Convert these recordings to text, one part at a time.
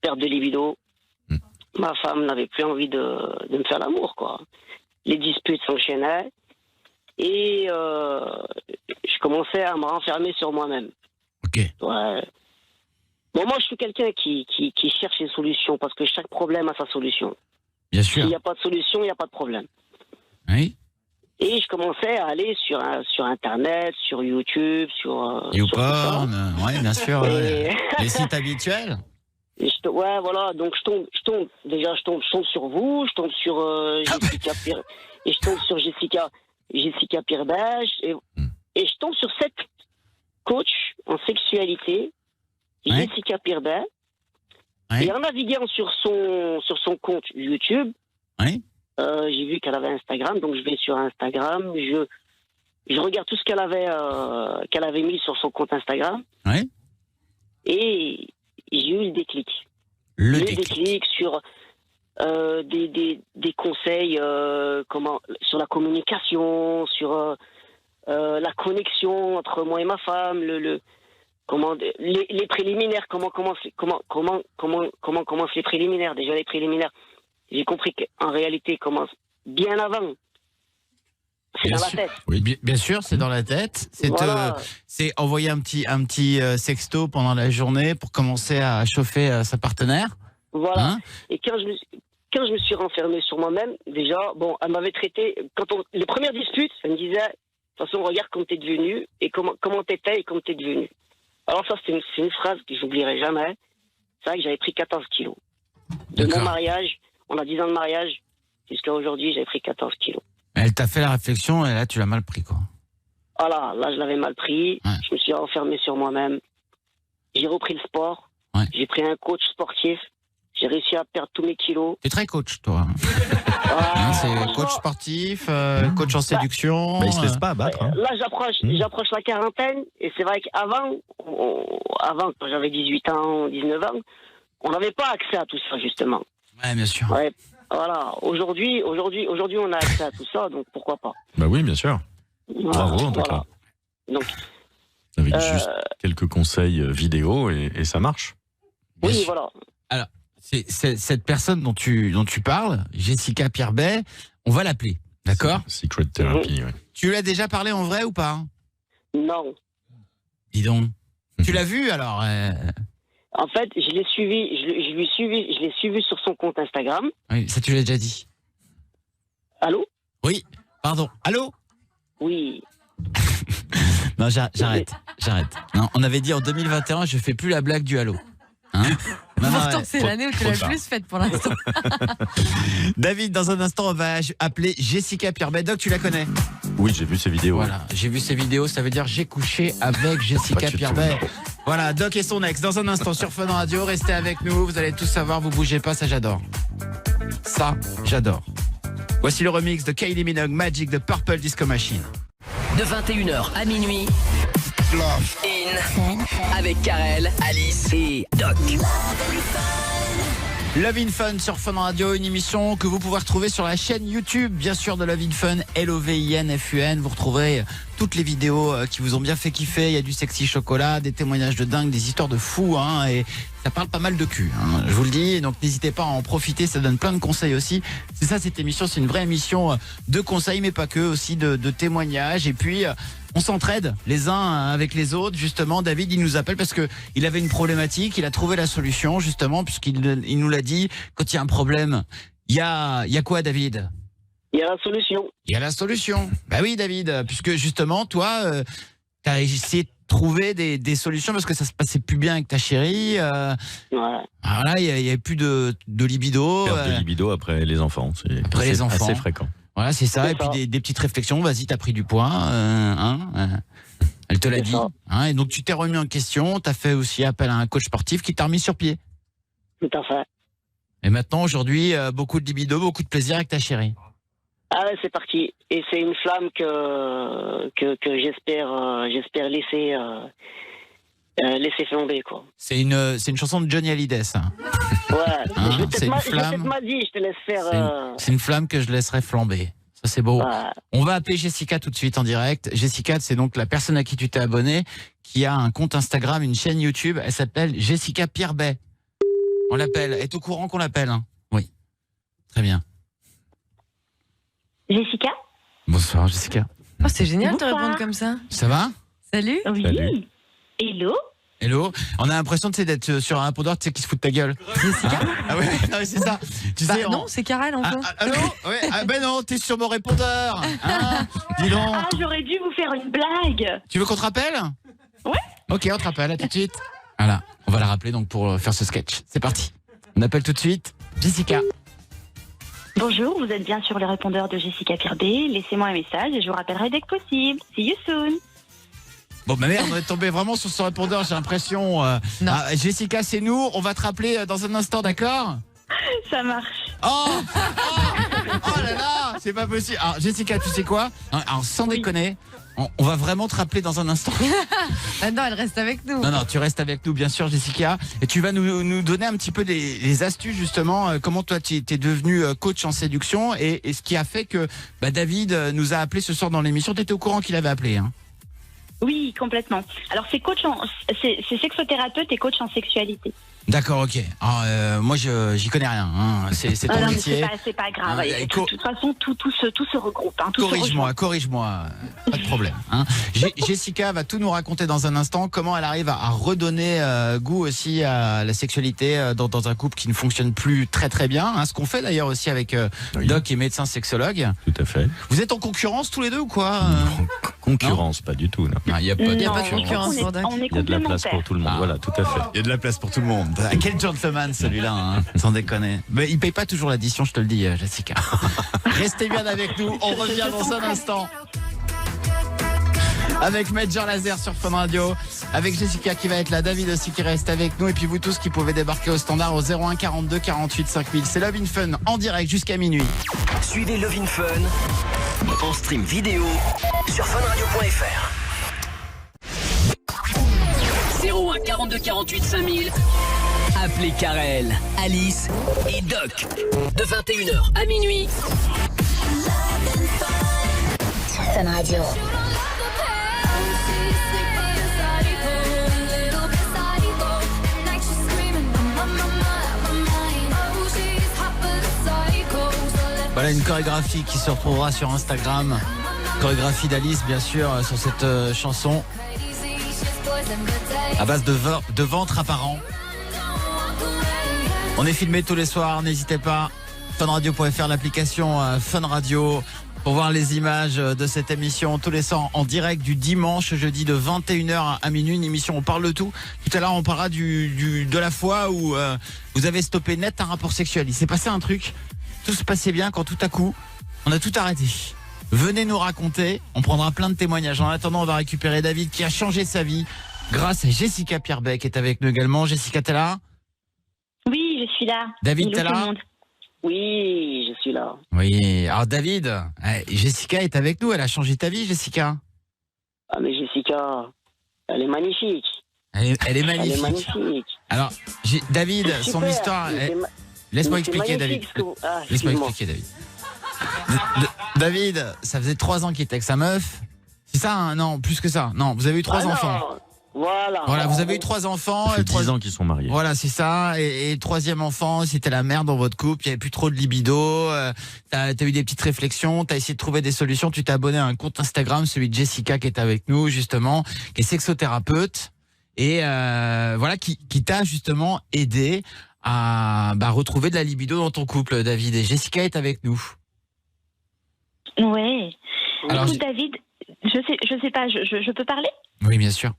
perte de libido. Ma femme n'avait plus envie de me faire l'amour, quoi. Les disputes s'enchaînaient et je commençais à me renfermer sur moi-même. Ok. Ouais. Bon, moi, je suis quelqu'un qui cherche une solution parce que chaque problème a sa solution. Bien sûr. S'il n'y a pas de solution, il n'y a pas de problème. Oui. Et je commençais à aller sur Internet, sur YouTube, sur YouPorn, ouais, bien sûr. Et- Les sites habituels. ouais, voilà. Donc je tombe sur vous, je tombe sur Jessica Pierre, et je tombe sur Jessica Pierre-Bèche, et je tombe sur cette coach en sexualité, Ouais. Jessica Pierre-Bèche. Ouais. Et en naviguant sur son compte YouTube, Oui. j'ai vu qu'elle avait Instagram, donc je vais sur Instagram, je regarde tout ce qu'elle avait mis sur son compte Instagram, Oui. et j'ai eu le déclic. Le déclic sur des conseils sur la communication, sur la connexion entre moi et ma femme, les préliminaires, comment commencent les préliminaires. Déjà les préliminaires, j'ai compris qu'en réalité ils commencent bien avant. C'est Bien dans la sûr. tête. Oui, bien sûr, c'est dans la tête. Voilà. C'est envoyer un petit sexto pendant la journée pour commencer à chauffer sa partenaire. Voilà. Hein? Et quand je me suis renfermé sur moi-même, déjà, bon, elle m'avait traité, les premières disputes, elle me disait, de toute façon, regarde comment t'es devenu, et comment t'étais et comment t'es devenu. Alors ça, c'est une phrase que j'oublierai jamais. C'est vrai que j'avais pris 14 kilos. De mon mariage, on a 10 ans de mariage, jusqu'à aujourd'hui, j'avais pris 14 kilos. Elle t'a fait la réflexion et là, tu l'as mal pris, quoi. Voilà, là, je l'avais mal pris. Ouais. Je me suis renfermé sur moi-même. J'ai repris le sport. Ouais. J'ai pris un coach sportif. J'ai réussi à perdre tous mes kilos. T'es très coach, toi. C'est coach sportif, coach en séduction. Il se laisse pas abattre. Hein. Là, j'approche la quarantaine. Et c'est vrai qu'avant, quand j'avais 18 ans, 19 ans, on n'avait pas accès à tout ça, justement. Ouais, bien sûr. Ouais, voilà. Aujourd'hui, on a accès à tout ça, donc pourquoi pas. Bah oui, bien sûr. Bravo, en tout cas. Donc, avec juste quelques conseils vidéo et ça marche. Oui, voilà. Alors, c'est cette personne dont tu parles, Jessica Pierre-Bèche, on va l'appeler, d'accord ? Secret Therapy, oui. Tu lui as déjà parlé en vrai ou pas ? Non. Dis donc. Tu l'as vu alors En fait, je l'ai suivi sur son compte Instagram. Oui, ça tu l'as déjà dit. Allô ? Oui, pardon. Allô ? Oui. Non, j'arrête. Non, on avait dit en 2021, je fais plus la blague du allô. Hein ? Pourtant, c'est l'année où tu l'as le plus faite pour l'instant. David, dans un instant, on va appeler Jessica Pierre-Bèche. Doc, tu la connais ? Oui, j'ai vu ses vidéos. Voilà, j'ai vu ses vidéos, ça veut dire j'ai couché avec Jessica Pierre-Bèche. Voilà, Doc et son ex. Dans un instant sur Fun Radio, restez avec nous, vous allez tout savoir, vous bougez pas, ça j'adore. Ça, j'adore. Voici le remix de Kylie Minogue, Magic de Purple Disco Machine. De 21h à minuit, Love In avec Karel, Alice et Doc. Love in Fun sur Fun Radio, une émission que vous pouvez retrouver sur la chaîne YouTube, bien sûr, de Love in Fun, LOVINFUN. Vous retrouverez toutes les vidéos qui vous ont bien fait kiffer. Il y a du sexy chocolat, des témoignages de dingue, des histoires de fous, hein, et ça parle pas mal de cul, hein, je vous le dis. Donc n'hésitez pas à en profiter, ça donne plein de conseils aussi. C'est ça, cette émission, c'est une vraie émission de conseils, mais pas que, aussi de témoignages. Et puis on s'entraide les uns avec les autres. Justement, David, il nous appelle parce que il avait une problématique, il a trouvé la solution, justement, puisqu'il nous l'a dit. Quand il y a un problème, il y a quoi, David ? Il y a la solution. Il y a la solution. Bah oui, David, puisque justement, toi, tu as essayé de trouver des solutions parce que ça se passait plus bien avec ta chérie. Ouais. Voilà, il y avait plus de libido. Perte de libido après les enfants, c'est assez fréquent. Voilà, c'est ça. Et puis des petites réflexions. Vas-y, t'as pris du poids. Elle te l'a dit. Hein, et donc, tu t'es remis en question. Tu as fait aussi appel à un coach sportif qui t'a remis sur pied. Tout à fait. Et maintenant, aujourd'hui, beaucoup de libido, beaucoup de plaisir avec ta chérie. Ah ouais, c'est parti. Et c'est une flamme que j'espère laisser flamber, quoi. C'est une chanson de Johnny Hallyday, ça. Ouais. Hein, je vais peut-être mal dit, je te laisse faire. C'est une flamme que je laisserai flamber. Ça, c'est beau. Ouais. On va appeler Jessica tout de suite en direct. Jessica, c'est donc la personne à qui tu t'es abonné, qui a un compte Instagram, une chaîne YouTube. Elle s'appelle Jessica Pierre-Bèche. On l'appelle. Est au courant qu'on l'appelle, hein? Oui. Très bien. Jessica? Bonsoir, Jessica. Oh, c'est génial de te Bonsoir. répondre comme ça. Ça va? Salut. Oui. Salut. Hello? Hello. On a l'impression d'être sur un répondeur, tu sais, qui se fout de ta gueule. Jessica? Ah ouais, non, mais c'est ça. Tu Bah sais, non, c'est Karel enfin. Allô? Ouais. Ah ben non, t'es sur mon répondeur. Hein, dis donc. Ah, j'aurais dû vous faire une blague. Tu veux qu'on te rappelle? Ouais. Ok, on te rappelle, à tout de suite. Voilà, on va la rappeler donc pour faire ce sketch. C'est parti. On appelle tout de suite Jessica. Bonjour, vous êtes bien sur le répondeur de Jessica Pirbet. Laissez-moi un message et je vous rappellerai dès que possible. See you soon. Bon, bah merde, on est tombé vraiment sur son répondeur, j'ai l'impression. Non. Jessica, c'est nous. On va te rappeler dans un instant, d'accord? Ça marche. Oh là là, c'est pas possible. Alors, Jessica, tu sais quoi? Alors, sans déconner, on va vraiment te rappeler dans un instant. Ah non, elle reste avec nous. Non, tu restes avec nous, bien sûr, Jessica. Et tu vas nous donner un petit peu les astuces, justement, comment toi, tu es devenu coach en séduction et ce qui a fait que David nous a appelé ce soir dans l'émission. Tu étais au courant qu'il avait appelé, hein? Oui, complètement. Alors, c'est sexothérapeute et coach en sexualité. D'accord, ok. Alors, moi, j'y connais rien. Hein. C'est ton non, métier. mais c'est pas grave. Ah, De toute façon, tout se regroupe. Hein, tout se rejoint. Corrige-moi. Pas de problème. Hein. Jessica va tout nous raconter dans un instant. Comment elle arrive à redonner goût aussi à la sexualité dans un couple qui ne fonctionne plus très très bien. Hein. Ce qu'on fait d'ailleurs aussi avec Doc, qui est médecin sexologue. Tout à fait. Vous êtes en concurrence tous les deux ou quoi? Concurrence, pas du tout. Non. Il n'y a pas de pas de concurrence pour Doc. On est Il y a de la place pour tout le monde. Ah. Voilà, tout à fait. Il y a de la place pour tout le monde. Quel gentleman celui-là, hein, sans déconner. Mais il paye pas toujours l'addition, je te le dis, Jessica. Restez bien avec nous, on revient dans un instant. Avec Major Laser sur Fun Radio, avec Jessica qui va être là, David aussi qui reste avec nous, et puis vous tous qui pouvez débarquer au standard au 01 42 48 5000. C'est Love in Fun en direct jusqu'à minuit. Suivez Love in Fun en stream vidéo sur funradio.fr. 01 42 48 5000. Appelez Karel, Alice et Doc de 21h à minuit. Fun Radio. Voilà une chorégraphie qui se retrouvera sur Instagram. Chorégraphie d'Alice, bien sûr, sur cette chanson. À base de ventre apparent. On est filmé tous les soirs, n'hésitez pas. Funradio.fr, l'application Fun Radio, pour voir les images de cette émission tous les soirs en direct du dimanche, jeudi de 21h à minuit. Une émission, on parle de tout. Tout à l'heure, on parlera de la fois où vous avez stoppé net un rapport sexuel. Il s'est passé un truc. Tout se passait bien quand tout à coup, on a tout arrêté. Venez nous raconter, on prendra plein de témoignages. En attendant, on va récupérer David qui a changé sa vie grâce à Jessica Pirbet qui est avec nous également. Jessica, t'es là? Oui, je suis là. David, Hello, t'es tout le là? monde. Oui, je suis là. Oui, alors David, Jessica est avec nous, elle a changé ta vie, Jessica. Ah, mais Jessica, elle est magnifique. Elle est Elle est magnifique. magnifique. Alors, David, C'est son super. histoire... Mais c'est ma- Laisse-moi mais c'est expliquer, David. magnifique ce que vous- Ah, Laisse-moi excuse-moi. expliquer, David. David, ça faisait 3 ans qu'il était avec sa meuf. C'est ça, hein? Non, plus que ça. Non, vous avez eu 3 Ah enfants. non, Voilà. Voilà, vous avez eu 3 enfants. Ça fait le 10 ans qu'ils sont mariés. Voilà, c'est ça. Et le 3e enfant, c'était la merde dans votre couple. Il n'y avait plus trop de libido. T'as eu des petites réflexions. T'as essayé de trouver des solutions. Tu t'es abonné à un compte Instagram, celui de Jessica qui est avec nous, justement, qui est sexothérapeute. Et voilà, qui t'a justement aidé à retrouver de la libido dans ton couple, David. Et Jessica est avec nous. Ouais. Alors, Écoute, David, je sais pas, je peux parler? Oui, bien sûr.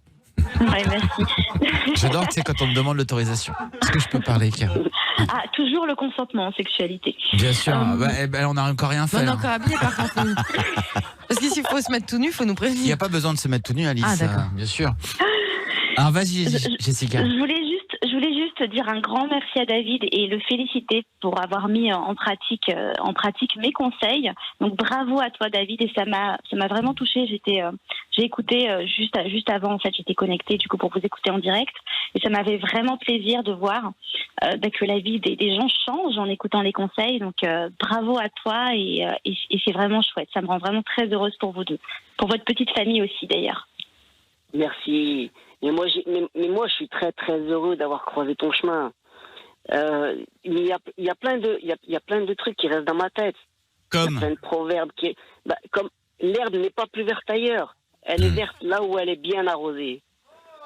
Ouais, merci. J'adore, tu sais, quand on me demande l'autorisation. Est-ce que je peux parler, Karen? Ah, toujours le consentement en sexualité. Bien sûr. On n'a encore rien fait. On est hein. encore habillés par contre. nous. Parce que s'il faut se mettre tout nu, il faut nous Il n'y prévenir. a pas besoin de se mettre tout nu, Alice. Ah, d'accord. Bien sûr. Alors, vas-y, Jessica. Je voulais juste dire un grand merci à David et le féliciter pour avoir mis en pratique mes conseils. Donc bravo à toi, David, et ça m'a vraiment touchée. J'ai écouté juste avant, en fait, j'étais connectée du coup pour vous écouter en direct, et ça m'avait vraiment plaisir de voir que la vie des gens change en écoutant les conseils. Donc bravo à toi, et c'est vraiment chouette. Ça me rend vraiment très heureuse pour vous deux, pour votre petite famille aussi d'ailleurs. Merci. Mais moi, je suis très très heureux d'avoir croisé ton chemin. Il y a plein de trucs qui restent dans ma tête. Il y a Comme plein de proverbes comme l'herbe n'est pas plus verte ailleurs. Elle est verte là où elle est bien arrosée.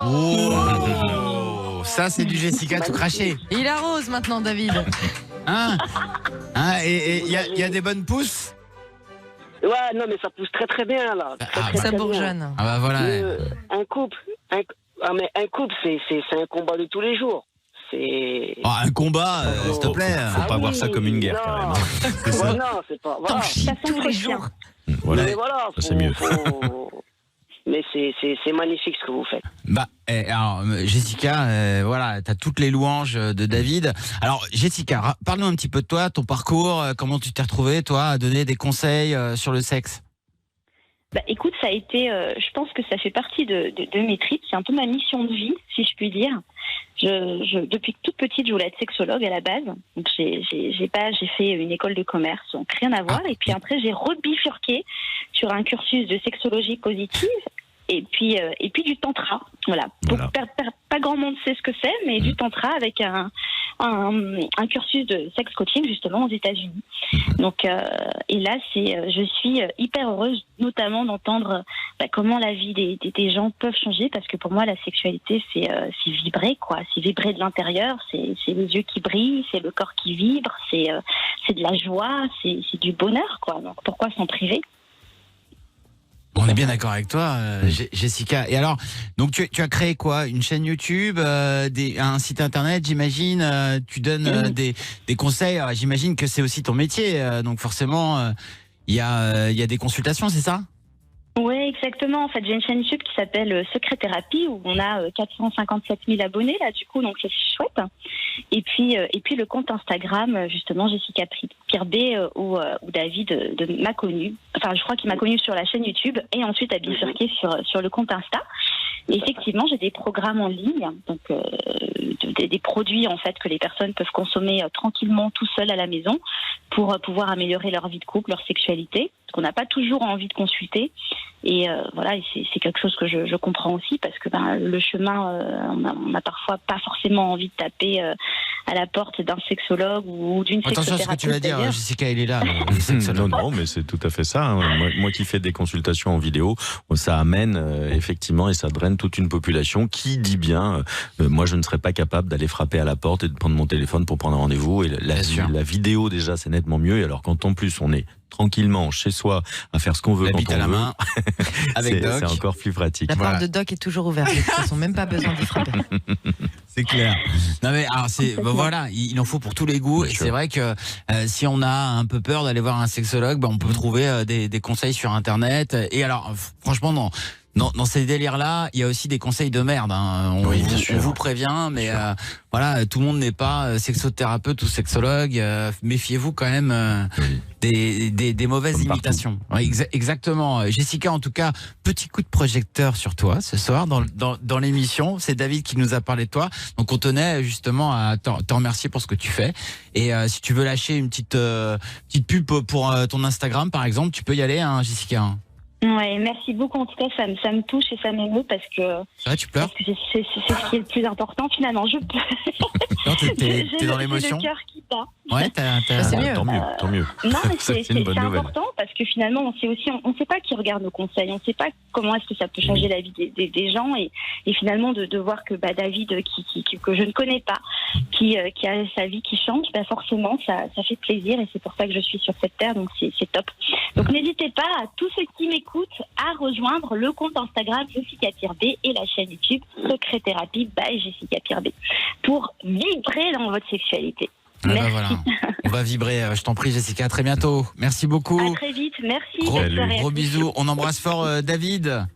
Oh, ça c'est du Jessica tout craché. Il arrose maintenant, David. Hein et il y a des bonnes pousses. Ouais, non, mais ça pousse très très bien là. Très Ça bien. bourgeonne. Ah bah voilà. Un couple, c'est un combat de tous les jours. C'est. Oh, un combat, s'il te plaît. Faut pas voir ça comme une guerre, quand même, hein. C'est ça. Non, c'est pas. Voilà. Ça s'entretient. Voilà. Mais voilà, Ça, c'est mieux. Mais c'est magnifique ce que vous faites. Bah, alors Jessica, voilà, t'as toutes les louanges de David. Alors Jessica, parle-nous un petit peu de toi, ton parcours, comment tu t'es retrouvée, toi, à donner des conseils sur le sexe. Bah, écoute, ça a été, je pense que ça fait partie de mes tripes. C'est un peu ma mission de vie, si je puis dire. Depuis toute petite, je voulais être sexologue à la base. Donc j'ai fait une école de commerce, donc rien à voir. Et puis après, j'ai rebifurqué sur un cursus de sexologie positive. Et puis du tantra, voilà. Donc pas grand monde sait ce que c'est, mais du tantra avec un cursus de sex coaching justement aux États-Unis. Donc et là je suis hyper heureuse, notamment d'entendre comment la vie des gens peuvent changer, parce que pour moi la sexualité c'est vibrer quoi, c'est vibrer de l'intérieur, c'est les yeux qui brillent, c'est le corps qui vibre, c'est de la joie, c'est du bonheur quoi. Donc pourquoi s'en priver? On est bien d'accord avec toi, Jessica. Et alors, donc tu as créé quoi? Une chaîne YouTube, un site internet, j'imagine. Tu donnes des conseils. Alors, j'imagine que c'est aussi ton métier. Donc forcément, il y a des consultations, c'est ça? Oui, exactement. En fait, j'ai une chaîne YouTube qui s'appelle Secret Thérapie où on a 457 000 abonnés là, du coup, donc c'est chouette. Et puis le compte Instagram, justement, Jessica Pirbé, où David m'a connue. Enfin, je crois qu'il m'a connue sur la chaîne YouTube et ensuite a bifurqué sur le compte Insta. Et effectivement, j'ai des programmes en ligne, donc des produits en fait que les personnes peuvent consommer tranquillement tout seuls à la maison pour pouvoir améliorer leur vie de couple, leur sexualité. Parce qu'on n'a pas toujours envie de consulter. Et voilà, et c'est quelque chose que je comprends aussi, parce que le chemin, on a parfois pas forcément envie de taper à la porte d'un sexologue ou d'une sexothérapeute. Attention à ce que tu vas dire, Jessica, il est là. Non, mais c'est tout à fait ça. Hein. Moi qui fais des consultations en vidéo, ça amène effectivement et ça draine toute une population qui dit bien, moi je ne serais pas capable d'aller frapper à la porte et de prendre mon téléphone pour prendre un rendez-vous. Et la vidéo déjà c'est nettement mieux. Et alors quand en plus on est tranquillement chez soi à faire ce qu'on veut, la quand bite on à la veut, main, avec Doc. C'est encore plus pratique. La porte de Doc est toujours ouverte. De toute façon, même pas besoin d'y frapper. C'est clair. Non mais alors voilà, il en faut pour tous les goûts. Et c'est vrai que si on a un peu peur d'aller voir un sexologue, on peut trouver des conseils sur internet. Et alors franchement dans ces délires-là, il y a aussi des conseils de merde. Hein. On vous prévient, mais voilà, tout le monde n'est pas sexothérapeute ou sexologue. Méfiez-vous quand même des mauvaises imitations. Ouais, exactement. Jessica, en tout cas, petit coup de projecteur sur toi ce soir dans l'émission. C'est David qui nous a parlé de toi. Donc on tenait justement à t'en remercier pour ce que tu fais. Et si tu veux lâcher une petite pub pour ton Instagram, par exemple, tu peux y aller, hein, Jessica. Ouais, merci beaucoup. En tout cas, ça me touche et ça m'émeut parce que. C'est vrai, tu pleures? Parce que c'est ce qui est le plus important finalement. Je pleure. Non, t'es dans l'émotion. J'ai le cœur qui bat. Ouais, c'est mieux. Tant mieux. Non, mais C'est c'est une bonne nouvelle. important parce que finalement, on sait pas qui regarde nos conseils, on sait pas comment est-ce que ça peut changer la vie des gens et finalement de voir que David, que je ne connais pas, qui a sa vie qui change, forcément ça fait plaisir et c'est pour ça que je suis sur cette terre, donc c'est top. Donc n'hésitez pas à tous ceux qui m'écoutent à rejoindre le compte Instagram Jessica Pirbé et la chaîne YouTube Secret Thérapie by Jessica Pirbé pour vibrer dans votre sexualité. Merci. Voilà. On va vibrer, je t'en prie Jessica, à très bientôt. Merci beaucoup. À très vite, merci. Gros bisous, on embrasse fort David.